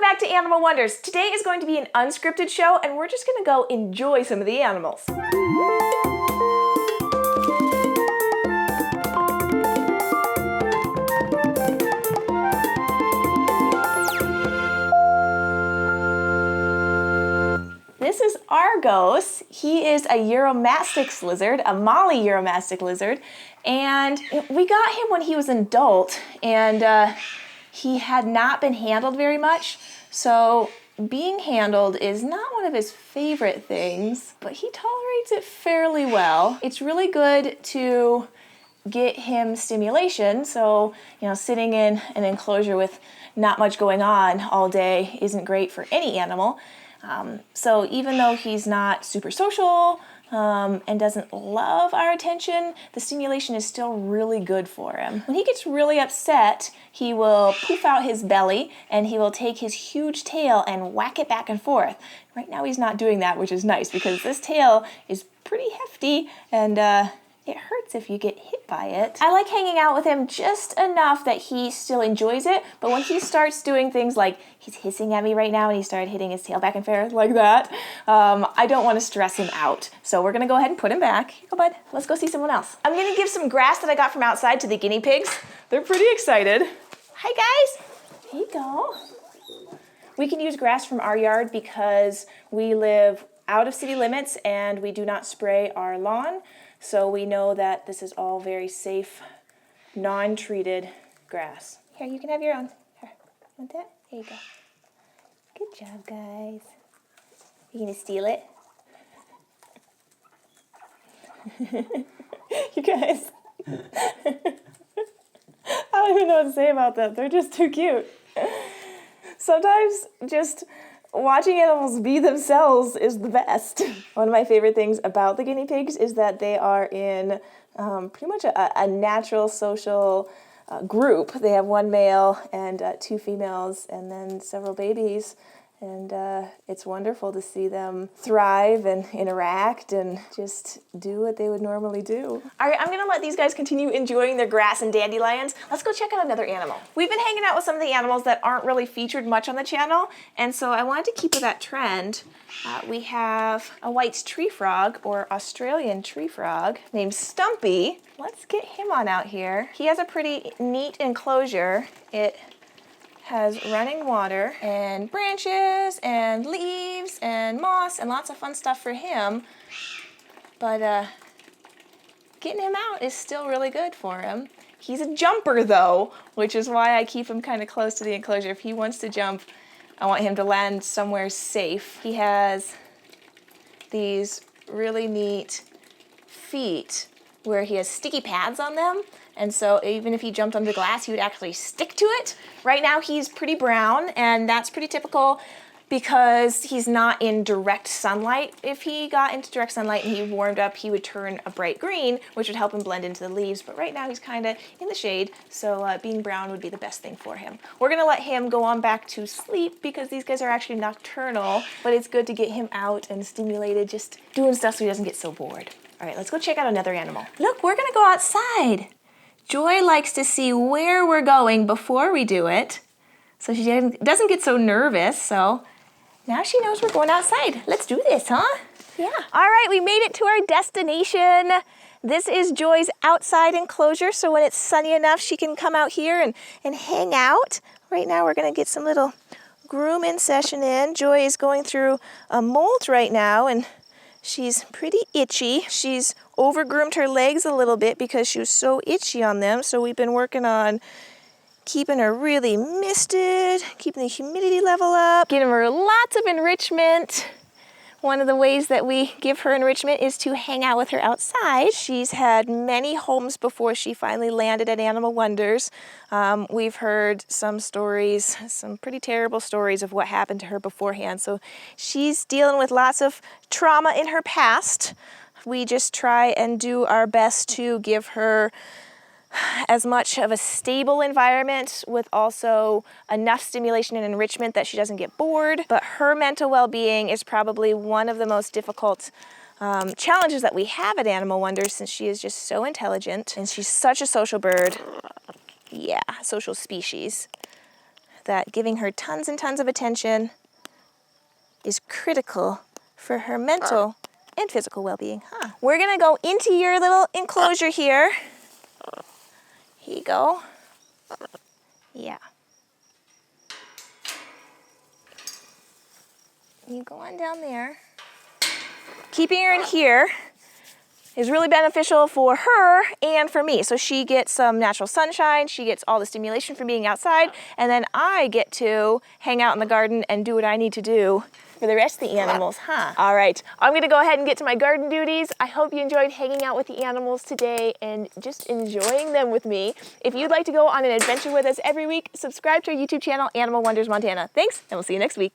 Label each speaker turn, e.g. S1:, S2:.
S1: back to Animal Wonders. Today is going to be an unscripted show, and we're just going to go enjoy some of the animals. This is Argos. He is a uromastyx lizard, a Molly uromastyx lizard, and we got him when he was an adult, and he had not been handled very much, so being handled is not one of his favorite things, but he tolerates it fairly well. It's really good to get him stimulation, so sitting in an enclosure with not much going on all day isn't great for any animal. So even though he's not super social and doesn't love our attention, the stimulation is still really good for him. When he gets really upset, he will poof out his belly and he will take his huge tail and whack it back and forth. Right now he's not doing that, which is nice because this tail is pretty hefty and it hurts if you get hit by it. I like hanging out with him just enough that he still enjoys it, but when he starts doing things like he's hissing at me right now and he started hitting his tail back and forth like that, I don't want to stress him out. So we're gonna go ahead and put him back. Here you go, bud. Let's go see someone else. I'm gonna give some grass that I got from outside to the guinea pigs. They're pretty excited. Hi guys, here you go. We can use grass from our yard because we live out of city limits and we do not spray our lawn. So we know that this is all very safe, non-treated grass. Here, you can have your own. Here, want that? There you go. Good job, guys. You gonna steal it? You guys. I don't even know what to say about that. They're just too cute. Sometimes just watching animals be themselves is the best. One of my favorite things about the guinea pigs is that they are in pretty much a natural social group. They have one male and two females and then several babies. And it's wonderful to see them thrive and interact and just do what they would normally do. All right, I'm gonna let these guys continue enjoying their grass and dandelions. Let's go check out another animal. We've been hanging out with some of the animals that aren't really featured much on the channel, and so I wanted to keep with that trend. We have a white tree frog, or Australian tree frog, named Stumpy. Let's get him on out here. He has a pretty neat enclosure. It has running water and branches and leaves and moss and lots of fun stuff for him. But getting him out is still really good for him. He's a jumper though, which is why I keep him kind of close to the enclosure. If he wants to jump, I want him to land somewhere safe. He has these really neat feet where he has sticky pads on them. And so even if he jumped on the glass, he would actually stick to it. Right now he's pretty brown, and that's pretty typical because he's not in direct sunlight. If he got into direct sunlight and he warmed up, he would turn a bright green, which would help him blend into the leaves. But right now he's kind of in the shade, so being brown would be the best thing for him. We're gonna let him go on back to sleep because these guys are actually nocturnal, but it's good to get him out and stimulated, just doing stuff so he doesn't get so bored. All right, let's go check out another animal. Look, we're gonna go outside. Joy likes to see where we're going before we do it, so she doesn't get so nervous, so now she knows we're going outside. Let's do this, huh? Yeah. All right, we made it to our destination. This is Joy's outside enclosure, so when it's sunny enough, she can come out here and hang out. Right now, we're gonna get some little grooming session in. Joy is going through a molt right now, and she's pretty itchy. She's overgroomed her legs a little bit because she was so itchy on them. So we've been working on keeping her really misted, keeping the humidity level up, giving her lots of enrichment. One of the ways that we give her enrichment is to hang out with her outside. She's had many homes before she finally landed at Animal Wonders. We've heard some stories, some pretty terrible stories of what happened to her beforehand. So she's dealing with lots of trauma in her past. We just try and do our best to give her as much of a stable environment with also enough stimulation and enrichment that she doesn't get bored. But her mental well-being is probably one of the most difficult challenges that we have at Animal Wonders, since she is just so intelligent and she's such a social bird. Yeah, social species. that giving her tons and tons of attention is critical for her mental and physical well-being. We're gonna go into your little enclosure here. Here you go. Yeah. You go on down there. Keeping her in here is really beneficial for her and for me. So she gets some natural sunshine, she gets all the stimulation from being outside, and then I get to hang out in the garden and do what I need to do for the rest of the animals, All right, I'm gonna go ahead and get to my garden duties. I hope you enjoyed hanging out with the animals today and just enjoying them with me. If you'd like to go on an adventure with us every week, subscribe to our YouTube channel, Animal Wonders Montana. Thanks, and we'll see you next week.